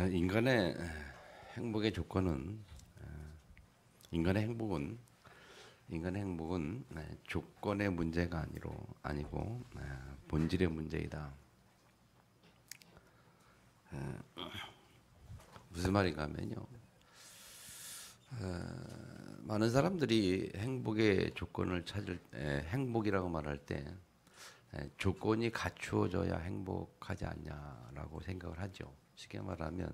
인간의 행복의 조건은 인간의 행복은 조건의 문제가 아니고 본질의 문제이다. 무슨 말인가 하면요. 많은 사람들이 행복의 조건을 찾을 때, 행복이라고 말할 때 조건이 갖추어져야 행복하지 않냐라고 생각을 하죠. 쉽게 말하면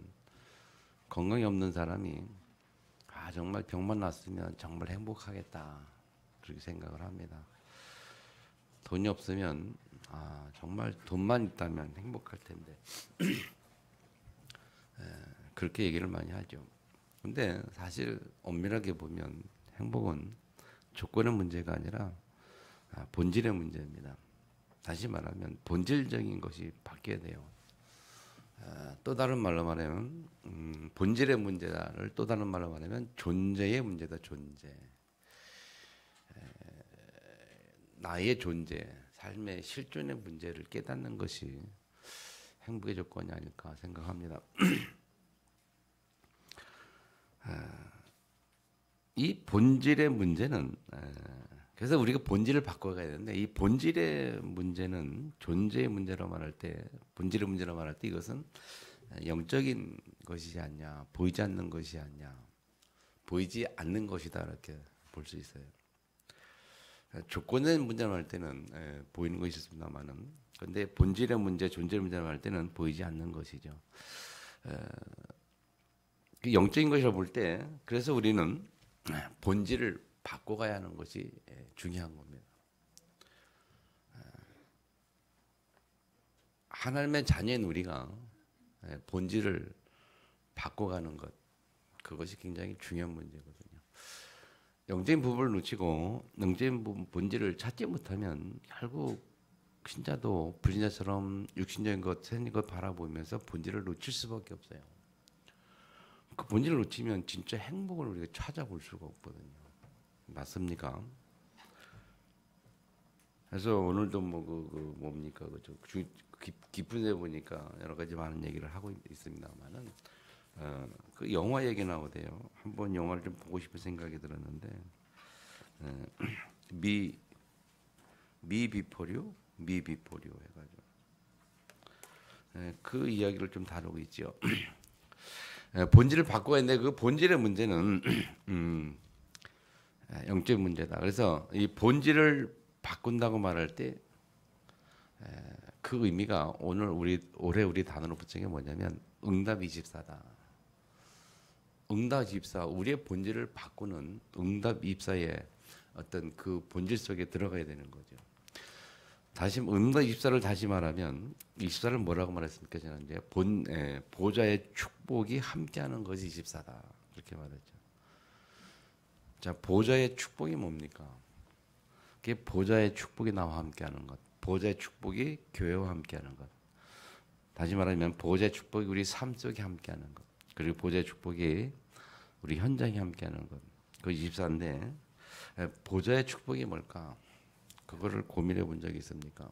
건강이 없는 사람이 정말 병만 났으면 정말 행복하겠다 그렇게 생각을 합니다. 돈이 없으면 정말 돈만 있다면 행복할 텐데 그렇게 얘기를 많이 하죠. 근데 사실 엄밀하게 보면 행복은 조건의 문제가 아니라 본질의 문제입니다. 다시 말하면 본질적인 것이 바뀌어야 돼요. 또 다른 말로 말하면 본질의 문제를 또 다른 말로 말하면 존재의 문제다. 존재. 나의 존재, 삶의 실존의 문제를 깨닫는 것이 행복의 조건이 아닐까 생각합니다. 이 본질의 문제는 그래서 우리가 본질을 바꿔가야 되는데 이 본질의 문제는 존재의 문제로 말할 때 본질의 문제로 말할 때 이것은 영적인 것이지 않냐, 보이지 않는 것이 아니냐, 보이지 않는 것이다 이렇게 볼 수 있어요. 조건의 문제로 할 때는 보이는 것이 있습니다만은 근데 본질의 문제, 존재의 문제로 할 때는 보이지 않는 것이죠. 그 영적인 것이라고 볼 때 그래서 우리는 본질을 바꿔가야 하는 것이 중요한 겁니다. 하나님의 자녀인 우리가 본질을 바꿔가는 것 그것이 굉장히 중요한 문제거든요. 영적인 부분을 놓치고 영적인 본질을 찾지 못하면 결국 신자도 불신자처럼 육신적인 것, 세상적인 것 바라보면서 본질을 놓칠 수밖에 없어요. 그 본질을 놓치면 진짜 행복을 우리가 찾아볼 수가 없거든요. 맞습니까? 그래서 오늘도 뭡니까 깊은 데 보니까 여러 가지 많은 얘기를 하고 있습니다만은 그 영화 얘기 나오대요. 한번 영화를 좀 보고 싶은 생각이 들었는데 미 비포류 해가지고 그 이야기를 좀 다루고 있죠. 본질을 바꿔야 되는데 그 본질의 문제는 영적 문제다. 그래서 이 본질을 바꾼다고 말할 때 그 의미가 올해 우리 단어로 붙인 게 뭐냐면 응답 24다. 응답 24, 우리의 본질을 바꾸는 응답 24의 어떤 그 본질 속에 들어가야 되는 거죠. 다시 응답 24를 다시 말하면 24를 뭐라고 말했습니까? 저는 이제 보좌의 축복이 함께하는 것이 24다. 그렇게 말했죠. 자, 보좌의 축복이 뭡니까? 그게 보좌의 축복이 나와 함께하는 것. 보좌의 축복이 교회와 함께하는 것. 다시 말하면 보좌의 축복이 우리 삶 속에 함께하는 것. 그리고 보좌의 축복이 우리 현장에 함께하는 것. 그 24인데 보좌의 축복이 뭘까? 그거를 고민해 본 적이 있습니까?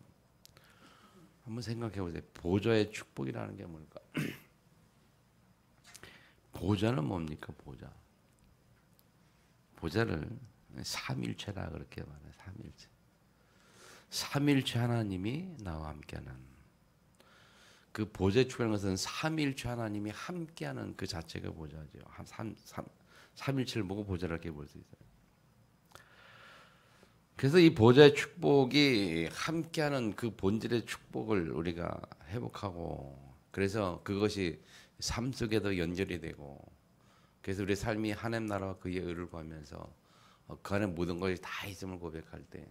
한번 생각해 보세요. 보좌의 축복이라는 게 뭘까? 보좌는 뭡니까? 보좌를 삼일체라 그렇게 말해요. 삼일체 하나님이 나와 함께하는 그 보좌의 축복이라는 것은 삼일체 하나님이 함께하는 그 자체가 보좌죠. 삼일체를 보고 보좌를 이렇게 볼 수 있어요. 그래서 이 보좌의 축복이 함께하는 그 본질의 축복을 우리가 회복하고 그래서 그것이 삶 속에도 연결이 되고 그래서 우리 삶이 하나님 나라와 그의 의를 구하면서 그 안에 모든 것이 다 있음을 고백할 때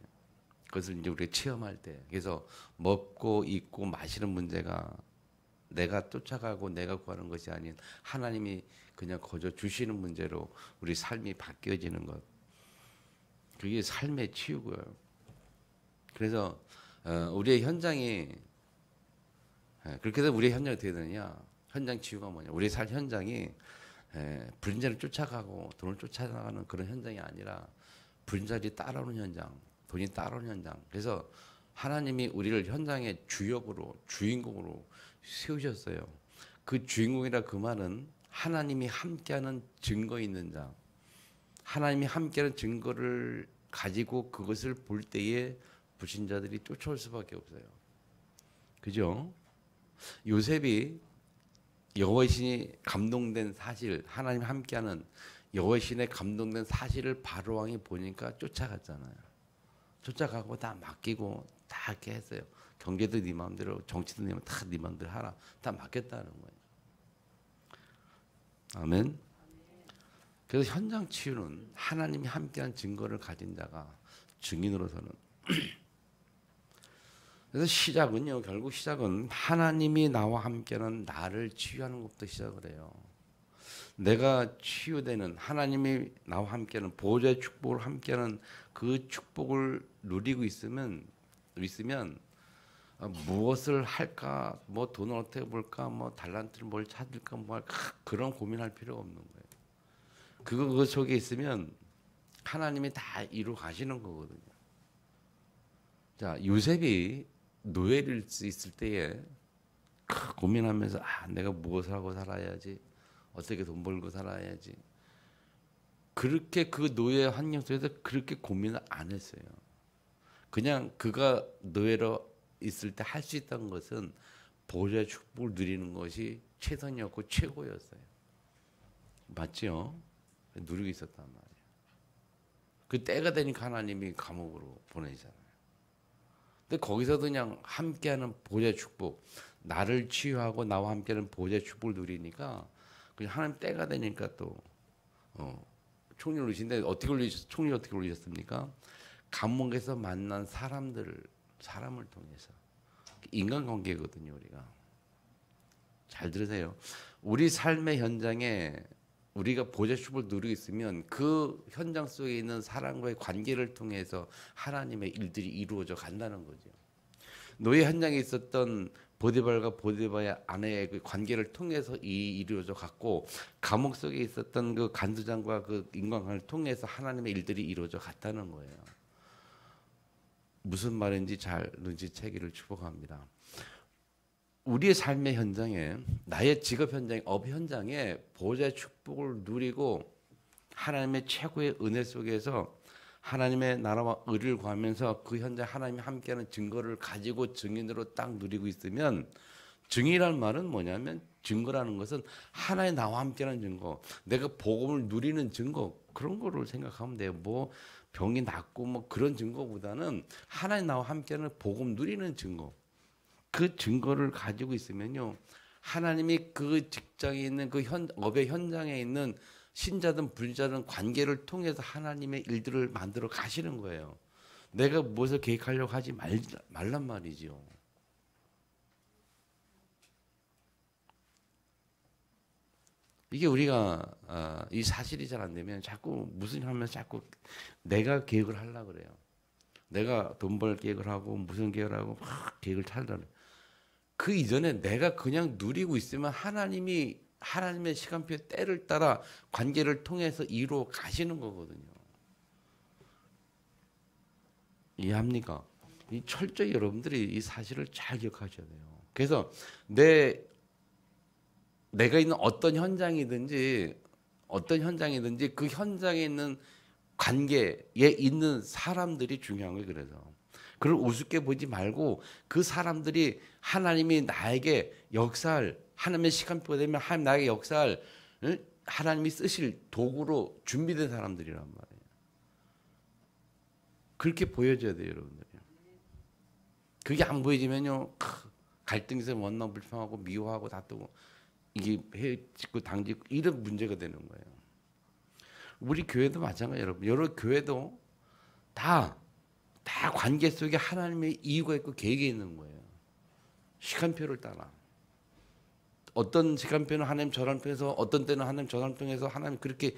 그것을 이제 우리가 체험할 때 그래서 먹고 입고 마시는 문제가 내가 쫓아가고 내가 구하는 것이 아닌 하나님이 그냥 거저 주시는 문제로 우리 삶이 바뀌어지는 것 그게 삶의 치유고요. 그래서 우리의 현장이 그렇게 해서 우리의 현장이 어떻게 되느냐? 현장 치유가 뭐냐? 우리의 삶 현장이 불신자를 쫓아가고 돈을 쫓아나가는 그런 현장이 아니라 불신자들이 따라오는 현장, 돈이 따라오는 현장. 그래서 하나님이 우리를 현장의 주역으로 주인공으로 세우셨어요. 그 주인공이라 그 말은 하나님이 함께하는 증거 있는 자, 하나님이 함께하는 증거를 가지고 그것을 볼 때에 불신자들이 쫓아올 수밖에 없어요. 그죠? 요셉이 여호와의 신이 감동된 사실, 하나님 함께하는 여호와의 신에 감동된 사실을 바로 왕이 보니까 쫓아갔잖아요. 쫓아가고 다 맡기고 다 이렇게 했어요. 경제도 네 마음대로, 정치도 네 마음대로 다 네 마음대로 하라. 다 맡겼다는 거예요. 아멘. 그래서 현장 치유는 하나님이 함께한 증거를 가진 자가 증인으로서는 그래서 시작은요, 결국 시작은 하나님이 나와 함께하는 나를 치유하는 것부터 시작을 해요. 내가 치유되는 하나님이 나와 함께하는 보호자의 축복을 함께하는 그 축복을 누리고 있으면 무엇을 할까, 뭐 돈을 어떻게 벌까, 뭐 달란트를 뭘 찾을까, 뭐 할까 그런 고민할 필요가 없는 거예요. 그거 속에 있으면 하나님이 다 이루 가시는 거거든요. 자, 요셉이 노예를 있을 때에 고민하면서 내가 무엇을 하고 살아야지, 어떻게 돈 벌고 살아야지. 그렇게 그 노예 환경 속에서 그렇게 고민을 안 했어요. 그냥 그가 노예로 있을 때 할 수 있던 것은 보호자의 축복을 누리는 것이 최선이었고 최고였어요. 맞죠? 누리고 있었단 말이에요. 그 때가 되니까 하나님이 감옥으로 보내잖아요. 근데 거기서도 그냥 함께하는 보호자의 축복, 나를 치유하고 나와 함께하는 보호자의 축복을 누리니까 그냥 하나님 때가 되니까 또 총리를 올리신데 총리 어떻게 올리셨습니까? 감옥에서 만난 사람을 통해서 인간관계거든요. 우리가 잘 들으세요. 우리 삶의 현장에 우리가 보호자의 축복을 누리고 있으면 그 현장 속에 있는 사람과의 관계를 통해서 하나님의 일들이 이루어져 간다는 거죠. 노예 현장에 있었던 보디발과 보디발의 아내의 그 관계를 통해서 이루어져 갔고, 감옥 속에 있었던 그 간수장과 그 인간관계를 통해서 하나님의 일들이 이루어져 갔다는 거예요. 무슨 말인지 잘 눈치채기를 축복합니다. 우리의 삶의 현장에, 나의 직업 현장에, 업 현장에 보호자의 축복을 누리고 하나님의 최고의 은혜 속에서 하나님의 나라와 의를 구하면서 그 현장 하나님이 함께하는 증거를 가지고 증인으로 딱 누리고 있으면, 증인이라는 말은 뭐냐면, 증거라는 것은 하나의 나와 함께하는 증거, 내가 복음을 누리는 증거, 그런 거를 생각하면 돼요. 뭐 병이 낫고 뭐 그런 증거보다는 하나의 나와 함께하는 복음 누리는 증거, 그 증거를 가지고 있으면요, 하나님이 그 직장에 있는 그 업의 현장에 있는 신자든 불자든 관계를 통해서 하나님의 일들을 만들어 가시는 거예요. 내가 무엇을 계획하려고 하지 말란 말이지요. 이게 우리가 이 사실이 잘 안 되면 자꾸 무슨 하면서 자꾸 내가 계획을 하려고 그래요. 내가 돈 벌 계획을 하고 무슨 계획을 하고 막 계획을 차려요. 그 이전에 내가 그냥 누리고 있으면 하나님의 시간표 때를 따라 관계를 통해서 이루어 가시는 거거든요. 이해합니까? 이 철저히 여러분들이 이 사실을 잘 기억하셔야 돼요. 그래서 내가 있는 어떤 현장이든지 그 현장에 있는 관계에 있는 사람들이 중요한 거예요. 그래서 그걸 우습게 보지 말고 그 사람들이 하나님이 나에게 역사할, 하나님의 시간표가 되면 하나님 나에게 역사할, 하나님이 쓰실 도구로 준비된 사람들이란 말이에요. 그렇게 보여줘야 돼요, 여러분들. 그게 안 보여지면요, 갈등이 있으면 원망 불평하고 미워하고 다투고 이게 해짓고 당짓고 이런 문제가 되는 거예요. 우리 교회도 마찬가지예요, 여러분. 여러 교회도 다 관계 속에 하나님의 이유가 있고 계획이 있는 거예요. 시간표를 따라. 어떤 시간표는 하나님 저런 통해서, 어떤 때는 하나님 저런 통해서 하나님 그렇게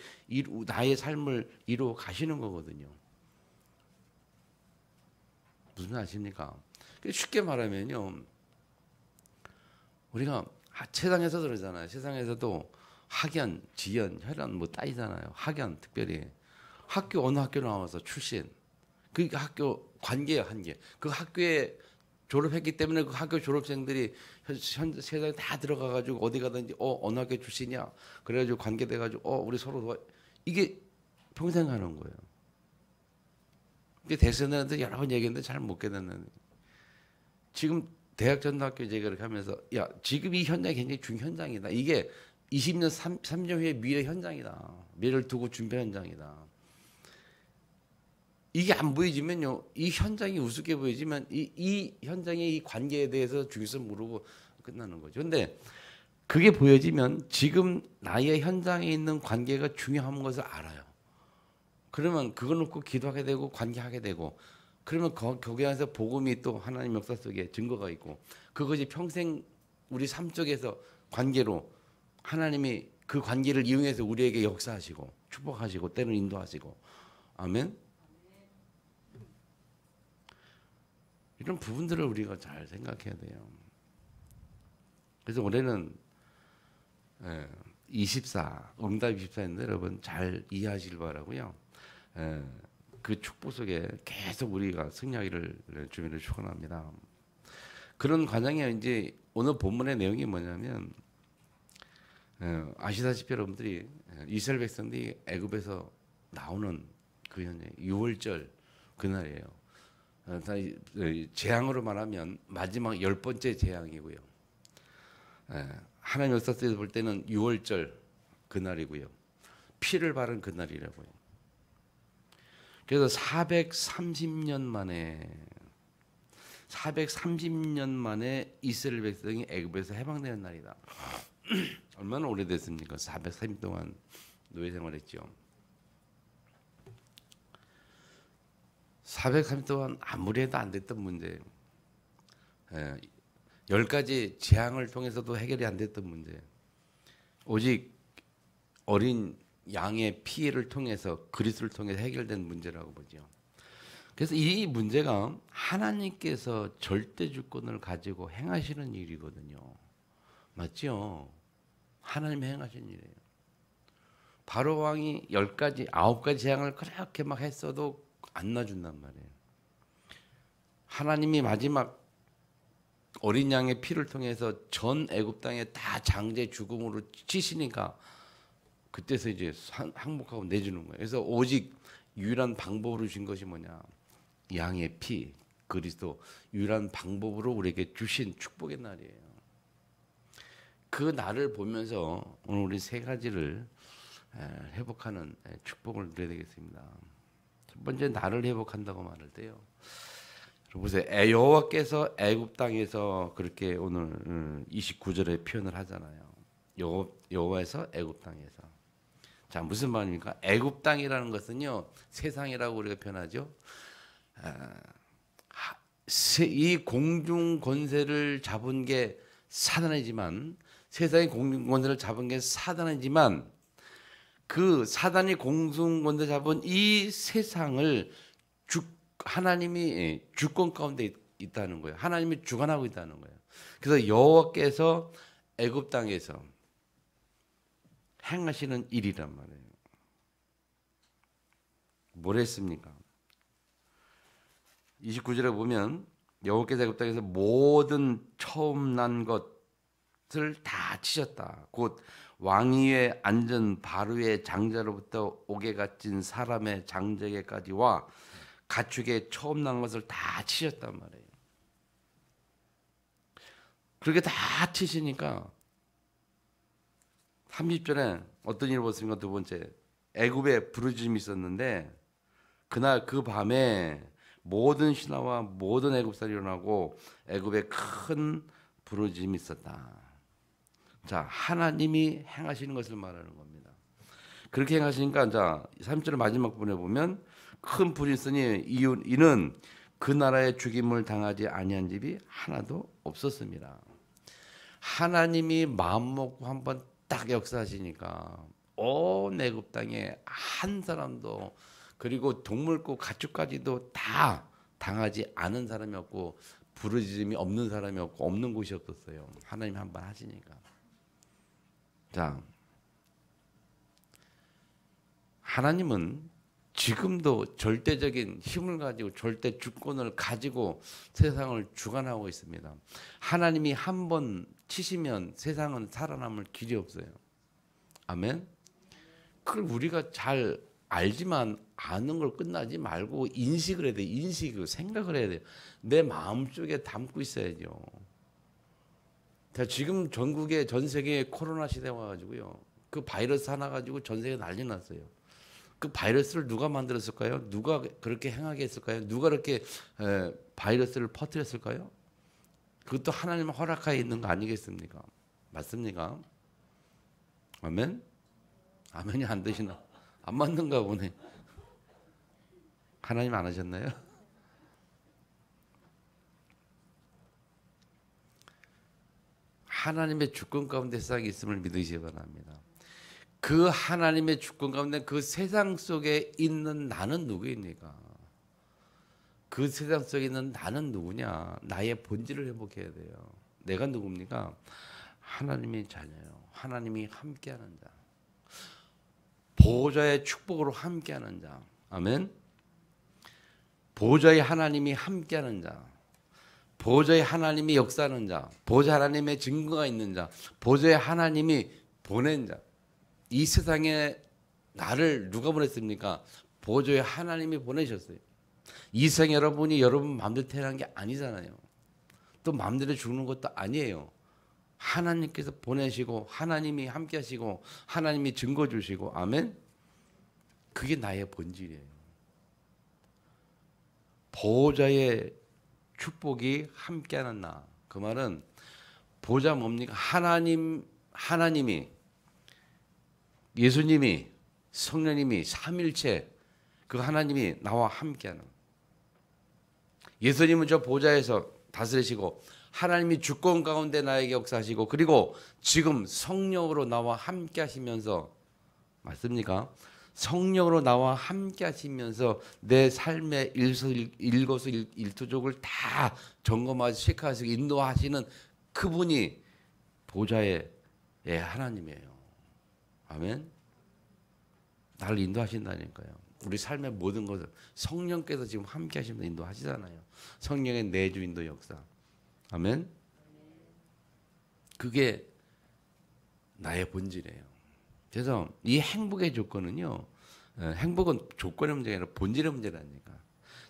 나의 삶을 이루어 가시는 거거든요. 무슨 말 아십니까? 쉽게 말하면요, 우리가 세상에서도 그러잖아요. 세상에서도 학연, 지연, 혈연 뭐 따지잖아요. 학연 특별히 어느 학교 나와서 출신, 그 학교 관계의 한계, 그 학교의 졸업했기 때문에 그 학교 졸업생들이 세상에 다 들어가가지고 어디 가든지 어느 학교 출신이야. 그래가지고 관계돼가지고 우리 서로 이게 평생 하는 거예요. 이게 대선한테 여러 번 얘기했는데 잘 못 깨닫는. 지금 대학 전도학교 제가 그렇게 하면서 야 지금 이 현장이 굉장히 중현장이다. 이게 20년 3년 후에 미래 현장이다. 미래를 두고 준비 현장이다. 이게 안 보여지면요, 이 현장이 우습게 보이지만 이 현장의 이 관계에 대해서 중요성 모르고 끝나는 거죠. 근데 그게 보여지면 지금 나의 현장에 있는 관계가 중요한 것을 알아요. 그러면 그걸 놓고 기도하게 되고 관계하게 되고 그러면 거기 안에서 복음이 또 하나님 역사 속에 증거가 있고 그것이 평생 우리 삶 속에서 관계로 하나님이 그 관계를 이용해서 우리에게 역사하시고 축복하시고 때로는 인도하시고 아멘. 이런 부분들을 우리가 잘 생각해야 돼요. 그래서 올해는 24 응답 24인데 여러분 잘 이해하시길 바라고요. 그 축복 속에 계속 우리가 승리하기를 주님을 축원합니다. 그런 과정에 이제 오늘 본문의 내용이 뭐냐면 아시다시피 여러분들이 이스라엘 백성들이 애굽에서 나오는 그 현재 6월절 그날이에요. 재앙으로 말하면 마지막 10번째 재앙이고요. 하나님 역사에서 볼 때는 6월절 그날이고요. 피를 바른 그날이라고요. 그래서 430년 만에 이스라엘 백성이 애굽에서 해방되는 날이다. 얼마나 오래됐습니까? 430년 동안 노예 생활했죠. 430년 동안 아무리 해도 안 됐던 문제, 10가지 재앙을 통해서도 해결이 안 됐던 문제, 오직 어린 양의 피를 통해서 그리스도를 통해서 해결된 문제라고 보죠. 그래서 이 문제가 하나님께서 절대 주권을 가지고 행하시는 일이거든요. 맞죠? 하나님이 행하신 일이에요. 바로 왕이 10가지, 9가지 재앙을 그렇게 막 했어도 안 놔준단 말이에요. 하나님이 마지막 어린 양의 피를 통해서 전 애굽 땅에 다 장제 죽음으로 치시니까 그때서 이제 항복하고 내주는 거예요. 그래서 오직 유일한 방법으로 준 것이 뭐냐? 양의 피, 그리스도 유일한 방법으로 우리에게 주신 축복의 날이에요. 그 날을 보면서 오늘 우리 세 가지를 회복하는 축복을 누려야 되겠습니다. 첫 번째, 나를 회복한다고 말할 때요. 보세요. 여호와께서 애굽 땅에서 그렇게 오늘 29절에 표현을 하잖아요. 여호와에서 애굽 땅에서. 자, 무슨 말입니까? 애굽 땅이라는 것은요, 세상이라고 우리가 표현하죠. 이 공중 권세를 잡은 게 사단이지만, 세상의 공중 권세를 잡은 게 사단이지만, 그 사단이 공중 권세 잡은 이 세상을 하나님이 주권 가운데 있다는 거예요. 하나님이 주관하고 있다는 거예요. 그래서 여호와께서 애굽 땅에서 행하시는 일이란 말이에요. 뭘 했습니까? 29절에 보면 여호와께서 애굽 땅에서 모든 처음 난 것을 다 치셨다. 곧 왕위에 앉은 바로의 장자로부터 옥에 갇힌 사람의 장자에게까지와 가축의 처음 난 것을 다 치셨단 말이에요. 그렇게 다 치시니까 30절에 어떤 일을 보았습니까? 두 번째, 애굽에 부르짖음이 있었는데 그날 그 밤에 모든 신하와 모든 애굽 사람이 일어나고 애굽에 큰 부르짖음이 있었다. 자, 하나님이 행하시는 것을 말하는 겁니다. 그렇게 행하시니까 자, 3절 마지막 부분에 보면 큰 불이 있으니 이는 그 나라의 죽임을 당하지 아니한 집이 하나도 없었습니다. 하나님이 마음 먹고 한번 딱 역사하시니까 온 애굽 땅에 한 사람도 그리고 동물고 가축까지도 다 당하지 않은 사람이 없고 부르짖음이 없는 사람이 없고 없는 곳이 없었어요. 하나님 한번 하시니까. 자, 하나님은 지금도 절대적인 힘을 가지고 절대 주권을 가지고 세상을 주관하고 있습니다. 하나님이 한 번 치시면 세상은 살아남을 길이 없어요. 아멘. 그걸 우리가 잘 알지만 아는 걸 끝나지 말고 인식을 해야 돼. 인식을 생각을 해야 돼. 내 마음속에 담고 있어야죠. 자, 지금 전국에 전 세계에 코로나 시대 와가지고요. 그 바이러스 하나 가지고 전 세계 난리 났어요. 그 바이러스를 누가 만들었을까요? 누가 그렇게 행하게 했을까요? 누가 그렇게 바이러스를 퍼뜨렸을까요? 그것도 하나님 허락하에 있는 거 아니겠습니까? 맞습니까? 아멘? 아멘이 안 되시나? 안 맞는가 보네. 하나님 안 하셨나요? 하나님의 주권 가운데 세상이 있음을 믿으시기 바랍니다. 그 하나님의 주권 가운데 그 세상 속에 있는 나는 누구입니까? 그 세상 속에 있는 나는 누구냐? 나의 본질을 회복해야 돼요. 내가 누굽니까? 하나님의 자녀예요. 하나님이 함께하는 자. 보호자의 축복으로 함께하는 자. 아멘. 보호자의 하나님이 함께하는 자. 보호자의 하나님이 역사하는 자. 보호자 하나님의 증거가 있는 자. 보호자의 하나님이 보낸 자. 이 세상에 나를 누가 보냈습니까? 보호자의 하나님이 보내셨어요. 이 세상 여러분이 여러분 마음대로 태어난 게 아니잖아요. 또 마음대로 죽는 것도 아니에요. 하나님께서 보내시고 하나님이 함께 하시고 하나님이 증거 주시고 아멘. 그게 나의 본질이에요. 보호자의 축복이 함께하는 나. 그 말은 보호자 뭡니까? 하나님이 예수님이 성령님이 삼일체 그 하나님이 나와 함께하는. 예수님은 저 보좌에서 다스리시고 하나님이 주권 가운데 나에게 역사하시고 그리고 지금 성령으로 나와 함께 하시면서 맞습니까? 성령으로 나와 함께 하시면서 내 삶의 일거수일투족을 다 점검하시고 체크하시고 인도하시는 그분이 보좌의 하나님이에요. 아멘. 나를 인도하신다니까요. 우리 삶의 모든 것을 성령께서 지금 함께 하시면서 인도하시잖아요. 성령의 내주 인도 역사. 아멘. 그게 나의 본질이에요. 그래서 이 행복의 조건은요. 행복은 조건의 문제가 아니라 본질의 문제라니까.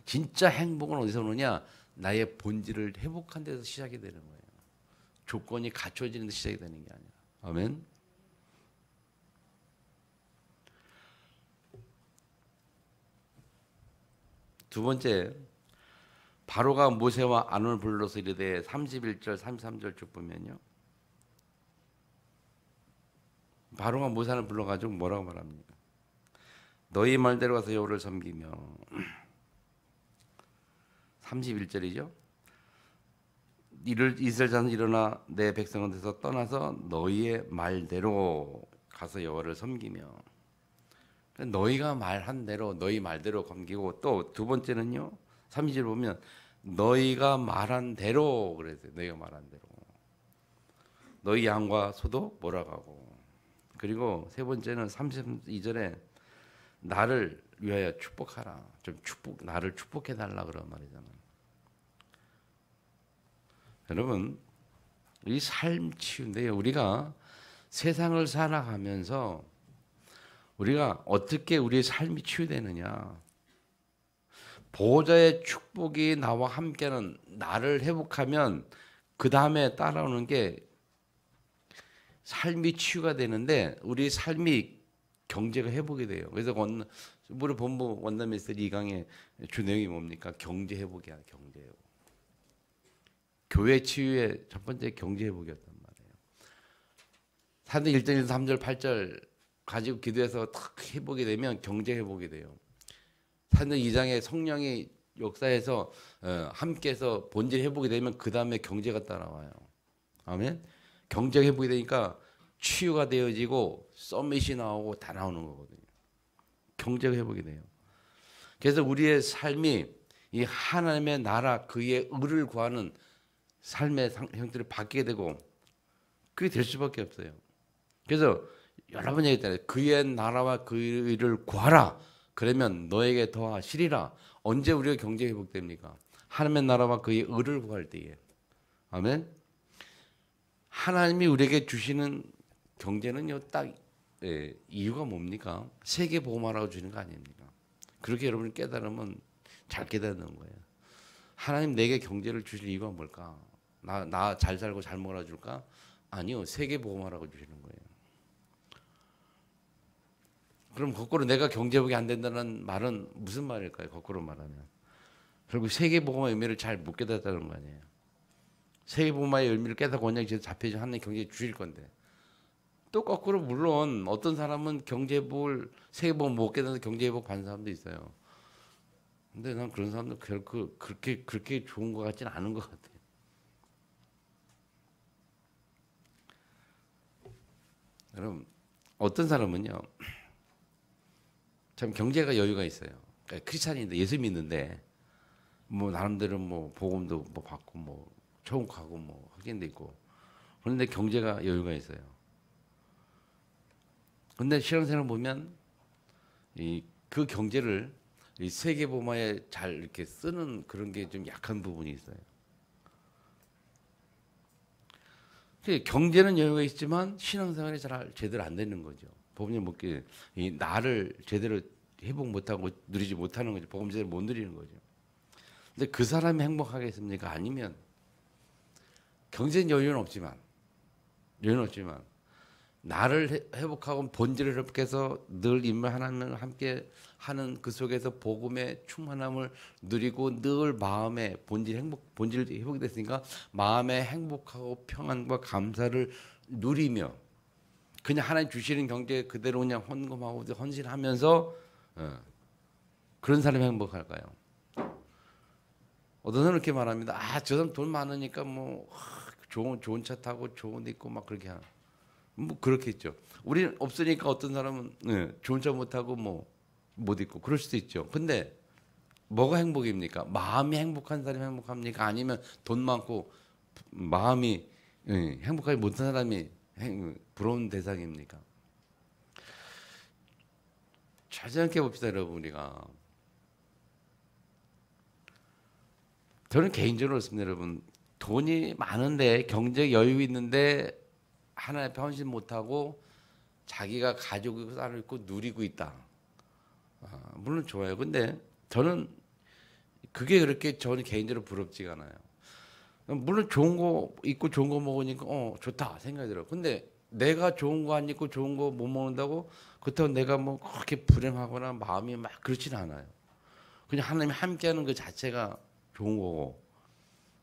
진짜 행복은 어디서 오느냐? 나의 본질을 회복한 데서 시작이 되는 거예요. 조건이 갖춰지는 데 시작이 되는 게 아니라. 아멘. 두 번째, 바로가 모세와 아론을 불러서 이르되 31절 33절 쭉 보면요. 바로가 모세를 불러가지고 뭐라고 말합니까? 너희 말대로 가서 여호와를 섬기며 31절이죠. 이스라엘 자손 일어나 내 백성은 데서 떠나서 너희의 말대로 가서 여호와를 섬기며 너희가 말한 대로 너희 말대로 섬기고 또 두 번째는요. 30절 보면 너희가 말한 대로 그랬어요. 너희가 말한 대로 너희 양과 소도 몰아가고 그리고 세 번째는 32절에 나를 위하여 축복하라. 좀 나를 축복해 달라 그런 말이잖아요. 여러분 이 삶 치유인데요. 우리가 세상을 살아가면서 우리가 어떻게 우리의 삶이 치유되느냐? 보호자의 축복이 나와 함께하는 나를 회복하면 그 다음에 따라오는 게 삶이 치유가 되는데 우리 삶이 경제가 회복이 돼요. 그래서 우리 본부 원더미스터리 2강의 주 내용이 뭡니까? 경제 회복이야. 경제 회복. 교회 치유의 첫 번째 경제 회복이었단 말이에요. 사도행 1장 3절 8절 가지고 기도해서 탁 회복이 되면 경제 회복이 돼요. 사도행 2장에 성령이 역사에서 함께해서 본질 회복이 되면 그 다음에 경제가 따라와요. 아멘. 경제 회복이 되니까 치유가 되어지고 서밋이 나오고 다 나오는 거거든요. 경제 회복이 돼요. 그래서 우리의 삶이 이 하나님의 나라 그의 의를 구하는 삶의 형태를 바뀌게 되고 그게 될 수밖에 없어요. 그래서 여러 번 얘기했잖아요. 그의 나라와 그의 의를 구하라. 그러면 너에게 더하시리라. 언제 우리가 경제 회복됩니까? 하나님의 나라와 그의 의를 구할 때에. 아멘. 하나님이 우리에게 주시는 경제는요, 딱 이유가 뭡니까? 세계 보험하라고 주는 거 아닙니까? 그렇게 여러분이 깨달으면 잘 깨닫는 거예요. 하나님 내게 경제를 주실 이유가 뭘까? 나 잘 살고 잘 몰아줄까? 아니요, 세계 보험하라고 주시는 거예요. 그럼 거꾸로 내가 경제복이 안 된다는 말은 무슨 말일까요? 거꾸로 말하면 결국 세계복음의 의미를 잘 못 깨닫다는 거 아니에요. 세계복음의 의미를 깨닫고 원장이 잡혀져 하나님 경제에 주실 건데 또 거꾸로 물론 어떤 사람은 경제복을 세계복음 못 깨닫는 경제복 받는 사람도 있어요. 근데 난 그런 사람들 결코 그렇게 좋은 것 같지는 않은 것 같아요. 여러분 어떤 사람은요. 참 경제가 여유가 있어요. 그러니까 크리스찬인데 예수 믿는데 뭐 나름대로 뭐 복음도 뭐 받고 뭐 천국하고 뭐 확신도 있고 그런데 경제가 여유가 있어요. 근데 신앙생활 보면 그 경제를 이 세계보마에 잘 이렇게 쓰는 그런 게 좀 약한 부분이 있어요. 경제는 여유가 있지만 신앙생활이 잘 제대로 안 되는 거죠. 복음 먹기 이 나를 제대로 회복 못하고 누리지 못하는 거죠. 복음 제대로 못 누리는 거죠. 근데 그 사람이 행복하겠습니까? 아니면 경제는 여유는 없지만 나를 회복하고 본질을 회복해서 늘 인물 하나님을 함께 하는 그 속에서 복음의 충만함을 누리고 늘 마음의 본질이 회복이 됐으니까 마음의 행복하고 평안과 감사를 누리며 그냥 하나님 주시는 경제 그대로 그냥 헌금하고 헌신하면서 그런 사람이 행복할까요? 어떤 사람은 이렇게 말합니다. 저 사람 돈 많으니까 뭐 좋은 차 타고 좋은 데 있고 막 그렇게 하는. 뭐 그렇겠죠. 우리는 없으니까 어떤 사람은 좋은 차 못 타고 뭐 못 입고 그럴 수도 있죠. 근데 뭐가 행복입니까? 마음이 행복한 사람이 행복합니까? 아니면 돈 많고 마음이 행복하지 못한 사람이 부러운 대상입니까? 잘 생각해 봅시다, 여러분. 우리가 저는 개인적으로 그렇습니다, 여러분. 돈이 많은데 경제 여유 있는데 하나님 앞에 헌신 못하고 자기가 가지고 살고 있고 누리고 있다. 물론 좋아요. 근데 저는 그게 그렇게 저는 개인적으로 부럽지가 않아요. 물론 좋은 거 있고 좋은 거 먹으니까 좋다 생각이 들어요. 근데 내가 좋은 거 안 입고 좋은 거 못 먹는다고 그렇다고 내가 뭐 그렇게 불행하거나 마음이 막 그렇지는 않아요. 그냥 하나님이 함께하는 그 자체가 좋은 거고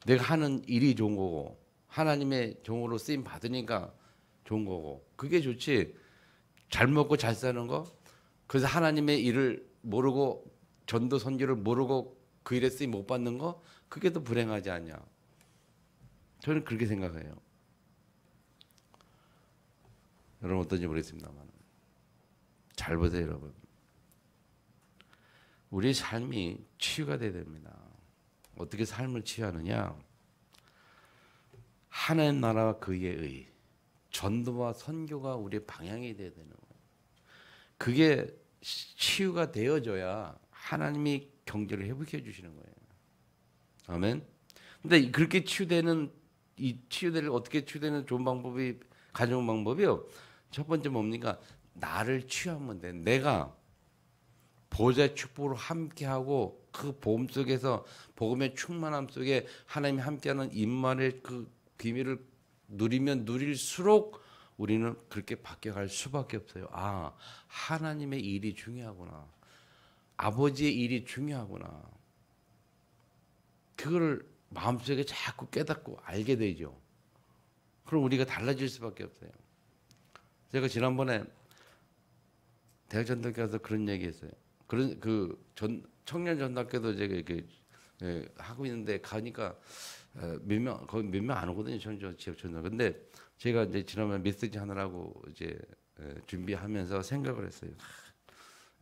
내가 하는 일이 좋은 거고 하나님의 종으로 쓰임 받으니까 좋은 거고 그게 좋지. 잘 먹고 잘 사는 거 그래서 하나님의 일을 모르고 전도 선교를 모르고 그 일에 쓰임 못 받는 거 그게 더 불행하지 않냐. 저는 그렇게 생각해요. 여러분 어떤지 모르겠습니다만 잘 보세요 여러분. 우리 삶이 치유가 돼야 됩니다. 어떻게 삶을 치유하느냐. 하나님 나라와 그의 의 전도와 선교가 우리의 방향이 돼야 되는 거예요. 그게 치유가 되어져야 하나님이 경제를 회복해 주시는 거예요. 아멘. 근데 그렇게 치유되는 이 치유를 어떻게 치유되는 좋은 방법이 가져온 방법이요. 첫 번째 뭡니까? 나를 치유하면 돼. 내가 보좌의 축복으로 함께하고 그 복음 속에서 복음의 충만함 속에 하나님이 함께하는 임만의 그 비밀을 누리면 누릴수록 우리는 그렇게 바뀌어갈 수밖에 없어요. 하나님의 일이 중요하구나. 아버지의 일이 중요하구나. 그거를 마음속에 자꾸 깨닫고 알게 되죠. 그럼 우리가 달라질 수밖에 없어요. 제가 지난번에 대학 전도교회 가서 그런 얘기했어요. 그런 청년 전도교회도 제가 이렇게 하고 있는데 가니까 거기 몇 명 안 오거든요. 지역 전도. 근데 제가 이제 지난번에 메시지 하느라고 이제 준비하면서 생각을 했어요.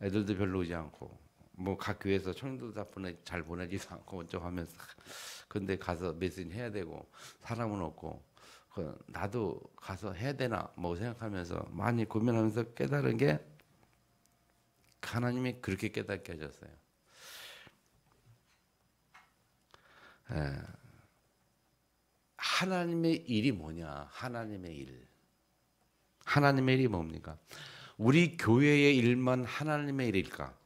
애들도 별로 오지 않고 뭐 각 교회에서 청년들 다 잘 보내지도 않고 어쩌고 하면서 근데 가서 메시지 해야 되고 사람은 없고 나도 가서 해야 되나 뭐 생각하면서 많이 고민하면서 깨달은 게 하나님이 그렇게 깨닫게 하셨어요. 하나님의 일이 뭐냐? 하나님의 일. 하나님의 일이 뭡니까? 우리 교회의 일만 하나님의 일일까?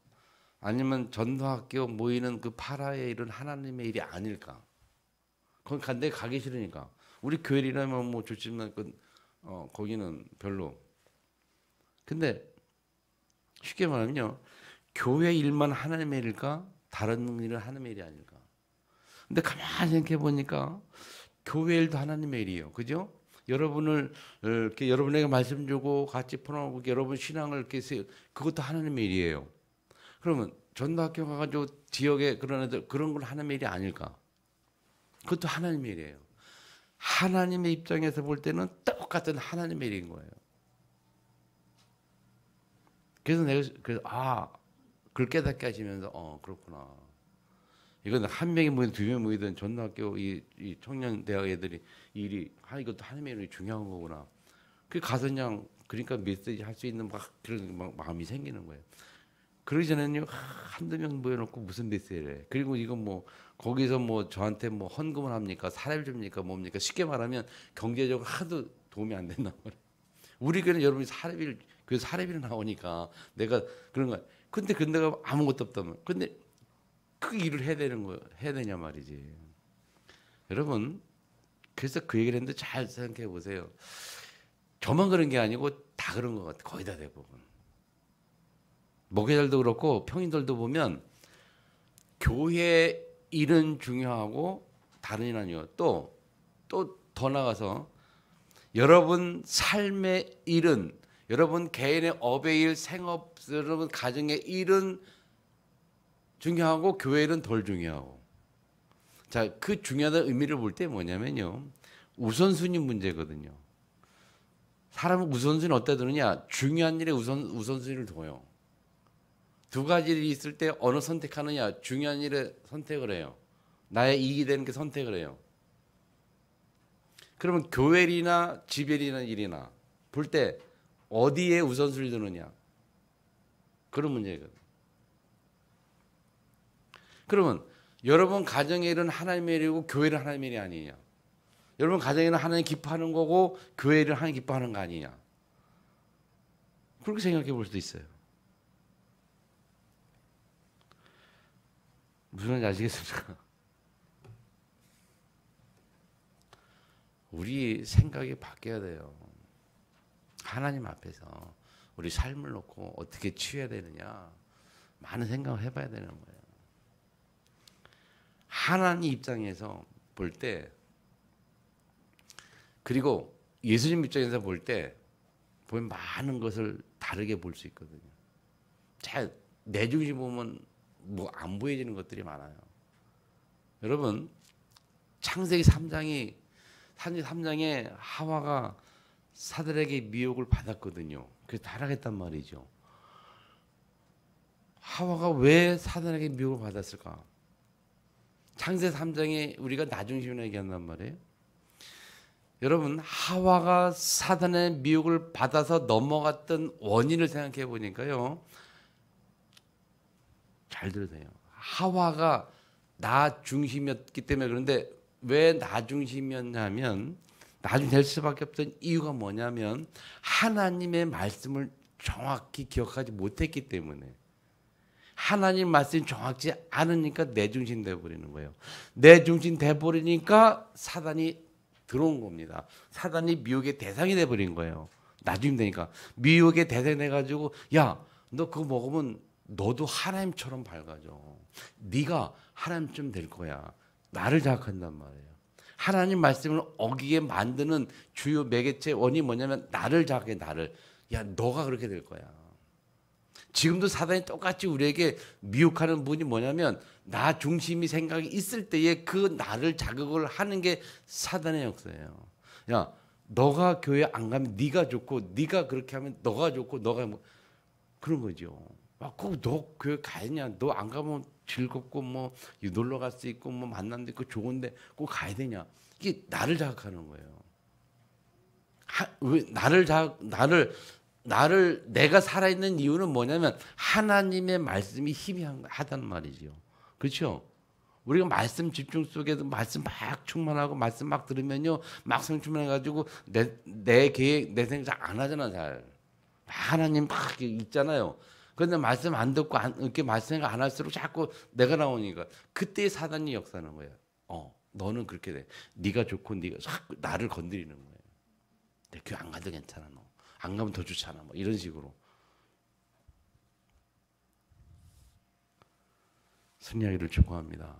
아니면 전도학교 모이는 그 파라의 일은 하나님의 일이 아닐까? 거기 간데 가기 싫으니까. 우리 교회 일이라면 뭐 좋지만 거기는 별로. 근데 쉽게 말하면요, 교회 일만 하나님의 일일까? 다른 일은 하나님의 일이 아닐까? 근데 가만히 생각해 보니까 교회 일도 하나님의 일이에요. 그죠? 여러분을 이렇게 여러분에게 말씀 주고 같이 풀어나가고 여러분 신앙을 이렇게 그것도 하나님의 일이에요. 그러면 전도학교 가가지고 지역에 그런 애들 그런 건 하나님의 일이 아닐까? 그것도 하나님의 일이에요. 하나님의 입장에서 볼 때는 똑같은 하나님의 일인 거예요. 그래서 내가 그걸 깨닫게 하시면서 그렇구나. 이건 한 명이 모이든 두 명이 모이든 전도학교 이 청년 대학 애들이 일이 이것도 하나님의 일이 중요한 거구나. 그 가서 그냥 그러니까 메시지 할 수 있는 막 그런 마음이 생기는 거예요. 그러기 전에는요 한두 명 모여놓고 무슨 메시지를 해. 그리고 이건 뭐 거기서 뭐 저한테 뭐 헌금을 합니까? 사례를 줍니까? 뭡니까? 쉽게 말하면 경제적으로 하도 도움이 안 된단 말이에요. 우리 교회는 여러분이 사례비를 그 사례비를 나오니까 내가 그런 거야. 근데 내가 아무것도 없다면 근데 그 일을 해야 되는 거 해야 되냐 말이지. 여러분 그래서 그 얘기를 했는데 잘 생각해 보세요. 저만 그런 게 아니고 다 그런 것 같아. 거의 다 대부분. 목회자들도 그렇고 평인들도 보면 교회 일은 중요하고 다른 일 아니요. 또 더 나가서 여러분 삶의 일은 여러분 개인의 업의 일, 생업, 여러분 가정의 일은 중요하고 교회 일은 덜 중요하고. 자, 그 중요하다는 의미를 볼 때 뭐냐면요. 우선순위 문제거든요. 사람은 우선순위는 어디다 두느냐? 중요한 일에 우선순위를 둬요. 두 가지 일이 있을 때 어느 선택하느냐? 중요한 일에 선택을 해요. 나의 이익이 되는 게 선택을 해요. 그러면 교회 일이나 집일이나 일이나 볼 때 어디에 우선순위를 두느냐? 그런 문제거든요. 그러면 여러분 가정의 일은 하나님의 일이고 교회 일은 하나님의 일이 아니냐? 여러분 가정의 일은 하나님 기뻐하는 거고 교회 일은 하나님 기뻐하는 거 아니냐? 그렇게 생각해 볼 수도 있어요. 무슨 말인지 아시겠습니까? 우리 생각이 바뀌어야 돼요. 하나님 앞에서 우리 삶을 놓고 어떻게 취해야 되느냐 많은 생각을 해봐야 되는 거예요. 하나님 입장에서 볼 때 그리고 예수님 입장에서 볼 때 보면 많은 것을 다르게 볼 수 있거든요. 잘 내중심 보면 뭐 안 보여지는 것들이 많아요. 여러분 창세기 3장에 하와가 사들에게 미혹을 받았거든요. 그래서 타락했단 말이죠. 하와가 왜 사단에게 미혹을 받았을까? 창세기 3장에 우리가 나중심을 얘기한단 말이에요. 여러분 하와가 사단의 미혹을 받아서 넘어갔던 원인을 생각해 보니까요. 잘 들으세요. 하와가 나 중심이었기 때문에 그런데 왜 나 중심이었냐면 나중에 될 수밖에 없던 이유가 뭐냐면 하나님의 말씀을 정확히 기억하지 못했기 때문에 하나님 말씀이 정확지 않으니까 내 중심 돼버리는 거예요. 내 중심 돼버리니까 사단이 들어온 겁니다. 사단이 미혹의 대상이 돼버린 거예요. 나중에 되니까 미혹의 대상이 돼가지고 야 너 그거 먹으면 너도 하나님처럼 밝아져. 네가 하나님처럼 될 거야. 나를 자극한단 말이에요. 하나님 말씀을 어기게 만드는 주요 매개체 원인이 뭐냐면 나를 자극해. 나를. 야 너가 그렇게 될 거야. 지금도 사단이 똑같이 우리에게 미혹하는 분이 뭐냐면 나 중심이 생각이 있을 때에 그 나를 자극을 하는 게 사단의 역사예요. 야 너가 교회 안 가면 네가 좋고 네가 그렇게 하면 너가 좋고 너가 뭐 그런 거죠. 너 교회 가야냐? 너 안 가면 즐겁고 뭐 놀러 갈 수 있고 뭐 만남도 있고 좋은데 꼭 가야 되냐? 이게 나를 자극하는 거예요. 왜 나를 내가 살아있는 이유는 뭐냐면 하나님의 말씀이 힘이 하다는 말이지요. 그렇죠? 우리가 말씀 집중 속에도 말씀 막 충만하고 말씀 막 들으면요 막 성충만해가지고 내 계획 내 생각 안 하잖아. 잘 하나님 막 있잖아요. 그런데 말씀 안 듣고 이렇게 말씀 안 할수록 자꾸 내가 나오니까 그때 사단이 역사하는 거야. 너는 그렇게 돼. 네가 좋고 네가 자꾸 나를 건드리는 거예요. 내 교회 안 가도 괜찮아. 너 안 가면 더 좋잖아. 뭐 이런 식으로. 승리하기를 축복합니다.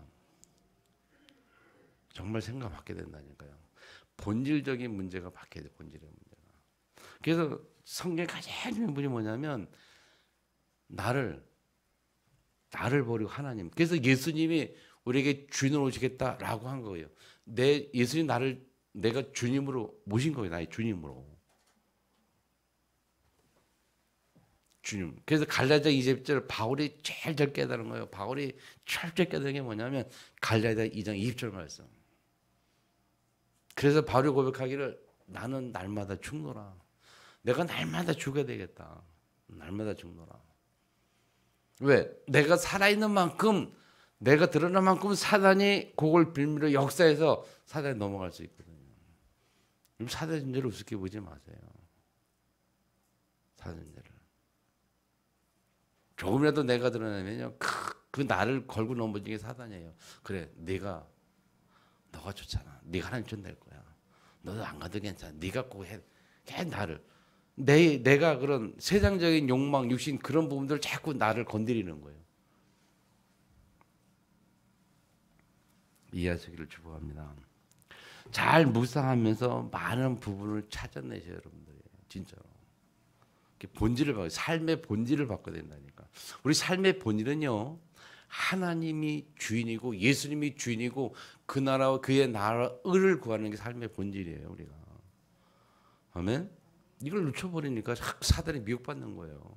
정말 생각 바뀌게 된다니까요. 본질적인 문제가 바뀌어야 돼. 본질의 문제가. 그래서 성경의 가장 중요한 분이 뭐냐면 나를 버리고 하나님. 그래서 예수님이 우리에게 주인으로 오시겠다라고 한 거예요. 예수님 내가 주님으로 모신 거예요. 나의 주님으로. 주님. 그래서 갈라디아 2절 바울이 제일 잘 깨달은 거예요. 바울이 철저히 깨달은 게 뭐냐면 갈라디아 2장 20절 말씀. 그래서 바울이 고백하기를 나는 날마다 죽노라. 내가 날마다 죽어야 되겠다. 날마다 죽노라. 왜? 내가 살아있는 만큼 내가 드러난 만큼 사단이 그걸 빌미로 역사해서 사단이 넘어갈 수 있거든요. 사단의 존재를 우습게 보지 마세요. 사단의 존재를. 조금이라도 내가 드러나면요, 그 나를 걸고 넘어진 게 사단이에요. 그래, 너가 좋잖아. 네가 하나님 좀 될 거야. 너도 안 가도 괜찮아. 네가 꼭 해 나를. 내가 그런 세상적인 욕망, 육신 그런 부분들 자꾸 나를 건드리는 거예요. 이해하시기를 축복합니다. 잘 묵상하면서 많은 부분을 찾아내셔요, 여러분들이. 진짜로. 본질을 바꿔, 삶의 본질을 바꿔야 된다니까. 우리 삶의 본질은요, 하나님이 주인이고 예수님이 주인이고 그 나라와 그의 나라를 구하는 게 삶의 본질이에요, 우리가. 아멘. 이걸 놓쳐버리니까 사단이 미혹받는 거예요.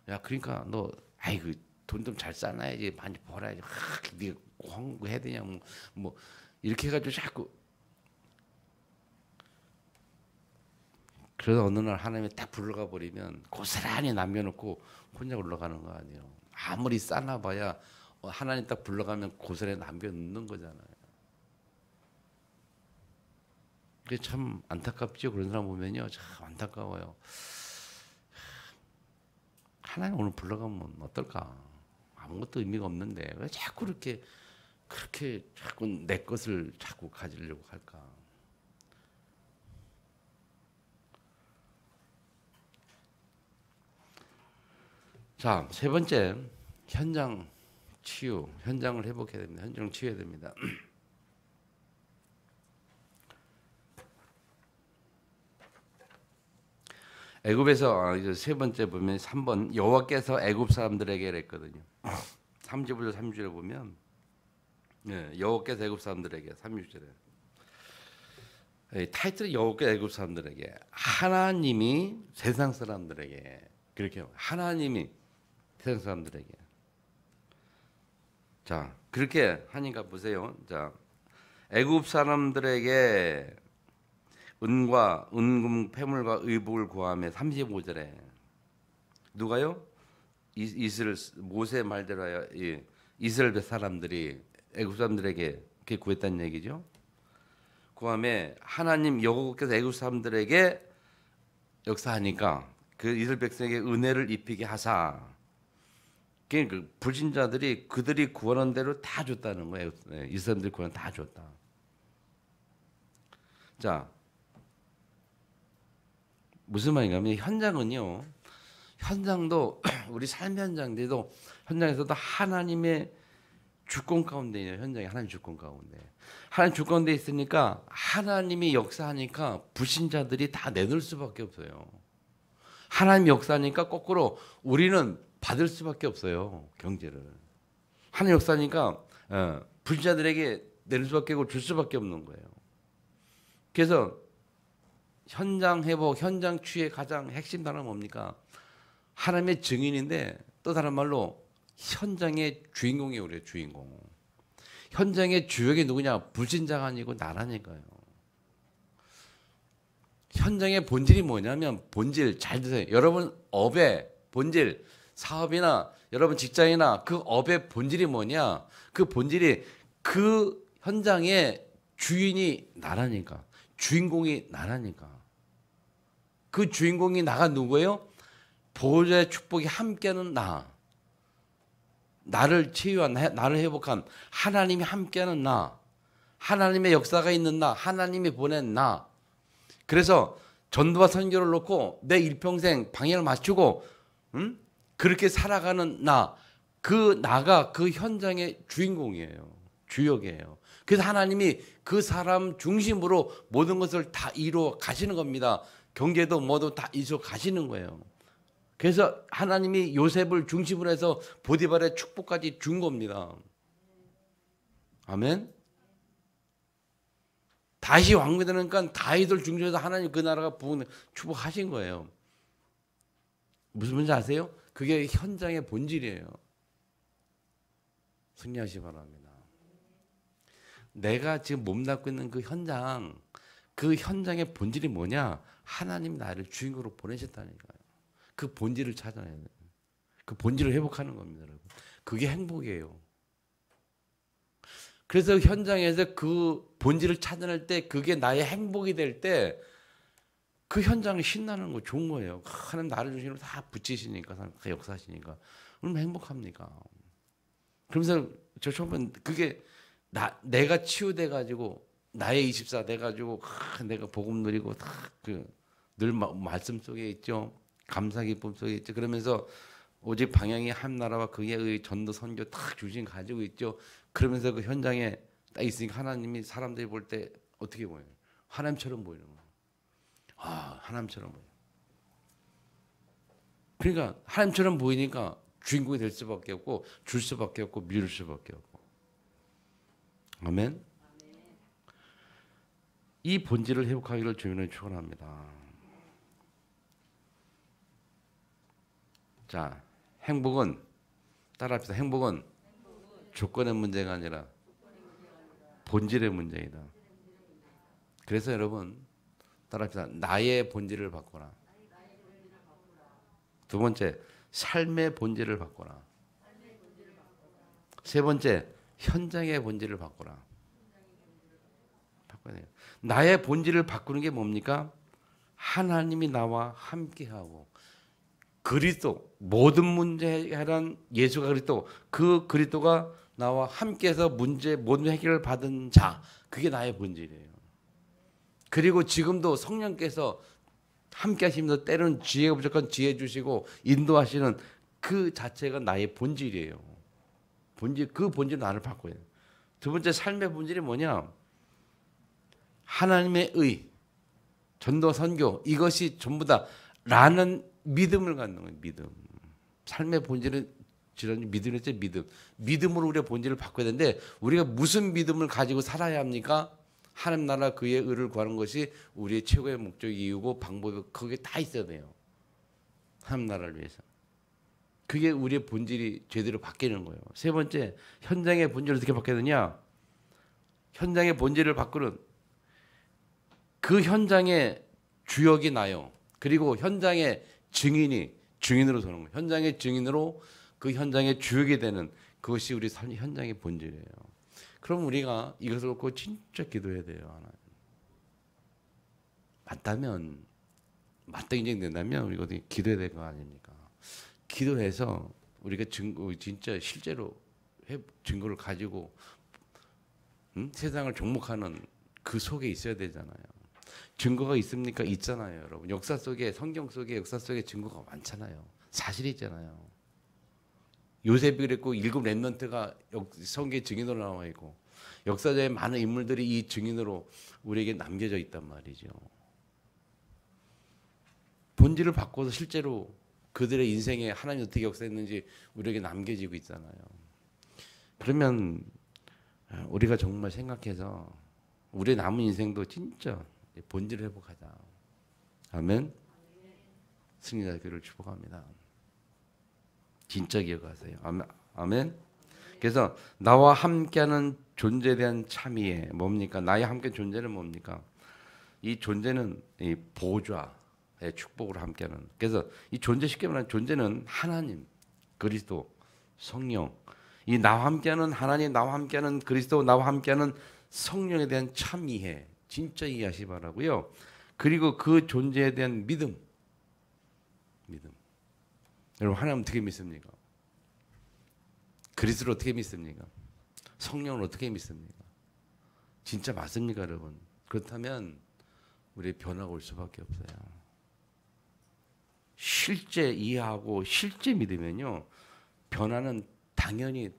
야, 그러니까 너 아이고 돈 좀 잘 쌓아야지, 많이 벌어야지. 네가 공부해야 되냐, 뭐 이렇게 해가지고 자꾸. 그래서 어느 날 하나님이 딱 불러가 버리면 고스란히 남겨놓고 혼자 올라가는 거 아니에요. 아무리 쌓아봐야 하나님 딱 불러가면 고스란히 남겨놓는 거잖아요. 그게 참 안타깝죠. 그런 사람 보면요, 참 안타까워요. 하나님 오늘 불러가면 어떨까? 아무것도 의미가 없는데 왜 자꾸 그렇게 자꾸 내 것을 자꾸 가지려고 할까? 자, 세 번째, 현장 치유, 현장을 회복해야 됩니다. 현장을 치유해야 됩니다. 애굽에서 이제 세 번째 보면 3번 여호와께서 애굽 사람들에게 그랬거든요. 30절 30절에 보면 여호와께서 애굽 사람들에게 36절에 타이틀이 여호와께서 애굽 사람들에게, 하나님이 세상 사람들에게, 그렇게 하나님이 세상 사람들에게. 자, 그렇게 하니까 보세요. 자, 애굽 사람들에게 은과 은금 패물과 의복을 구하며 35절에 누가요? 모세 말대로 하여 이스라엘 사람들이 애굽 사람들에게 그렇게 구했다는 얘기죠. 구하며 하나님 여호와께서 애굽 사람들에게 역사하니까 그 이스라엘 백성에게 은혜를 입히게 하사, 그 불신자들이 그들이 구하는 대로 다 줬다는 거예요. 이 사람들이 구하는 다 줬다. 자, 무슨 말인가면 현장은요, 현장도 우리 삶의 현장들도 현장에서도 하나님의 주권 가운데 있는 현장이 하나님 주권 가운데, 하나님 주권 가운데 있으니까 하나님이 역사하니까 불신자들이 다 내놓을 수밖에 없어요. 하나님 역사하니까 거꾸로 우리는 받을 수밖에 없어요. 경제를. 하나님 역사하니까 불신자들에게 내릴 수밖에 없고 줄 수밖에 없는 거예요. 그래서 현장 회복, 현장 치유의 가장 핵심 단어는 뭡니까? 하나님의 증인인데 또 다른 말로 현장의 주인공이에요. 우리의 주인공. 현장의 주역이 누구냐? 불신자가 아니고 나라니까요. 현장의 본질이 뭐냐면 본질 잘 드세요. 여러분 업의 본질 사업이나 여러분 직장이나 그 업의 본질이 뭐냐? 그 본질이 그 현장의 주인이 나라니까. 주인공이 나라니까. 그 주인공이 나가 누구예요? 보호자의 축복이 함께하는 나. 나를 치유한, 나를 회복한 하나님이 함께하는 나. 하나님의 역사가 있는 나. 하나님이 보낸 나. 그래서 전도와 선교를 놓고 내 일평생 방향을 맞추고 그렇게 살아가는 나. 그 나가 그 현장의 주인공이에요. 주역이에요. 그래서 하나님이 그 사람 중심으로 모든 것을 다 이루어 가시는 겁니다. 경제도 뭐도 다 이루어 가시는 거예요. 그래서 하나님이 요셉을 중심으로 해서 보디발의 축복까지 준 겁니다. 아멘. 다시 왕이 되니까 다윗을 중심으로 해서 하나님 그 나라가 축복하신 거예요. 무슨 말인지 아세요? 그게 현장의 본질이에요. 승리하시기 바랍니다. 내가 지금 몸담고 있는 그 현장의 본질이 뭐냐? 하나님 나를 주인공으로 보내셨다니까요. 그 본질을 찾아야 돼요. 그 본질을 회복하는 겁니다, 여러분. 그게 행복이에요. 그래서 현장에서 그 본질을 찾아낼 때 그게 나의 행복이 될 때 그 현장이 신나는 거 좋은 거예요. 하나님 나를 중심으로 다 붙이시니까, 다 역사하시니까 얼마나 행복합니까? 그러면서 저 처음에 그게 내가 치유돼 가지고 나의 24 돼 가지고 내가 복음 누리고 다 늘 말씀 속에 있죠. 감사 기쁨 속에 있죠. 그러면서 오직 방향이 한 나라와 그의 전도 선교 딱 주신 가지고 있죠. 그러면서 그 현장에 딱 있으니까 하나님이 사람들이 볼 때 어떻게 보여요? 하나님처럼 보이는 거예요. 아, 하나님처럼 보여요. 그러니까 하나님처럼 보이니까 주인공이 될 수밖에 없고 줄 수밖에 없고 미룰 수밖에 없고. 아멘. 이 본질을 회복하기를 주님은 축원합니다. 자, 행복은 따라합시다. 행복은 조건의 문제가 아니라 본질의 문제이다. 그래서 여러분 따라합시다. 나의 본질을 바꿔라. 두 번째, 삶의 본질을 바꿔라. 세 번째, 현장의 본질을 바꿔라. 바꿔야 돼요. 나의 본질을 바꾸는 게 뭡니까? 하나님이 나와 함께하고 그리스도 모든 문제 해결한 예수가 그리스도 그 그리스도가 나와 함께해서 모든 해결을 받은 자 그게 나의 본질이에요. 그리고 지금도 성령께서 함께 하시면서 때로는 지혜가 부족한 지혜 주시고 인도하시는 그 자체가 나의 본질이에요. 그 본질 나를 바꿔야 돼요. 두 번째 삶의 본질이 뭐냐? 하나님의 의, 전도 선교 이것이 전부 다 라는 믿음을 갖는 거예요. 믿음. 삶의 본질은 믿음이었죠. 믿음으로 우리의 본질을 바꿔야 되는데 우리가 무슨 믿음을 가지고 살아야 합니까? 하나님 나라 그의 의를 구하는 것이 우리의 최고의 목적 이유고 방법이 거기에 다 있어야 돼요. 하나님 나라를 위해서. 그게 우리의 본질이 제대로 바뀌는 거예요. 세 번째, 현장의 본질을 어떻게 바뀌어야 되냐? 현장의 본질을 바꾸는 그 현장의 주역이 나요. 그리고 현장의 증인으로 서는 거예요. 현장의 증인으로 그 현장의 주역이 되는 그것이 우리 현장의 본질이에요. 그럼 우리가 이것을 놓고 진짜 기도해야 돼요. 하나님. 맞다 인정된다면 우리가 어떻게 기도해야 될 거 아닙니까? 기도해서 우리가 진짜 실제로 증거를 가지고 세상을 종목하는 그 속에 있어야 되잖아요. 증거가 있습니까? 있잖아요, 여러분. 역사 속에 성경 속에 역사 속에 증거가 많잖아요. 사실이 있잖아요. 요셉이 그랬고 일곱 렘넌트가 성경의 증인으로 나와 있고 역사적인 많은 인물들이 이 증인으로 우리에게 남겨져 있단 말이죠. 본질을 바꿔서 실제로 그들의 인생에 하나님이 어떻게 역사했는지 우리에게 남겨지고 있잖아요. 그러면 우리가 정말 생각해서 우리의 남은 인생도 진짜 본질을 회복하자. 아멘. 승리자들을 축복합니다. 진짜 기억하세요. 아멘. 그래서 나와 함께하는 존재에 대한 참이에 뭡니까? 나와 함께 존재는 뭡니까? 이 존재는 이 보좌의 축복으로 함께하는. 그래서 이 존재 쉽게 말하면 존재는 하나님, 그리스도, 성령. 이 나와 함께하는 하나님, 나와 함께하는 그리스도, 나와 함께하는 성령에 대한 참 이해, 진짜 이해하시 바라고요. 그리고 그 존재에 대한 믿음. 여러분 하나님 어떻게 믿습니까? 그리스도를 어떻게 믿습니까? 성령을 어떻게 믿습니까? 진짜 맞습니까, 여러분? 그렇다면 우리의 변화가 올 수밖에 없어요. 실제 이해하고 실제 믿으면요, 변화는 당연히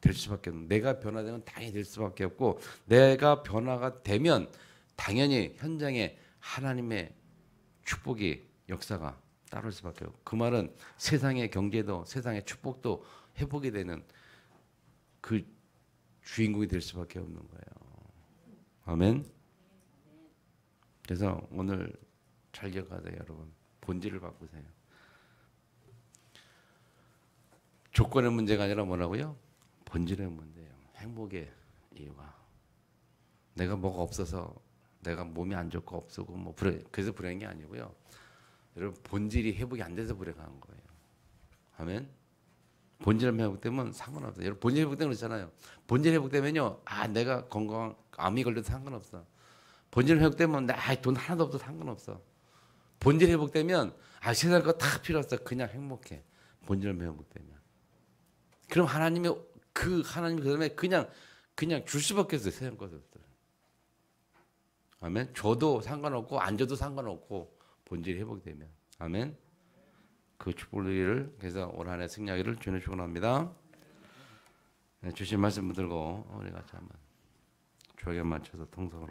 될 수밖에 없는. 내가 변화되면 당연히 될 수밖에 없고, 내가 변화가 되면 당연히 현장에 하나님의 축복이 역사가 따를 수밖에 없고, 그 말은 세상의 경제도 세상의 축복도 회복이 되는 그 주인공이 될 수밖에 없는 거예요. 아멘. 그래서 오늘 잘 기억하세요, 여러분. 본질을 바꾸세요. 조건의 문제가 아니라 뭐라고요? 본질의 문제예요. 행복의 이유가. 내가 뭐가 없어서 내가 몸이 안 좋고 없고 뭐 그래서 불행한 게 아니고요. 여러분 본질이 회복이 안 돼서 불행한 거예요. 아멘. 본질 회복되면 상관없어요. 여러분 본질 회복되면 그렇잖아요. 본질 회복되면요, 내가 건강 암이 걸려도 상관없어. 본질 회복되면 돈 하나도 없어도 상관없어. 본질 회복되면 세상 거 다 필요 없어. 그냥 행복해. 본질 회복되면. 그럼 하나님이 그다음에 그냥 줄 수밖에 없어요. 세상 것들. 아멘. 줘도 상관없고 안 줘도 상관없고 본질이 회복되면. 아멘. 그 축복을 그래서 올 한 해 승리하기를 주님의 축원합니다. 주신 말씀 붙들고 우리 같이 한번 주에게 맞춰서 통성으로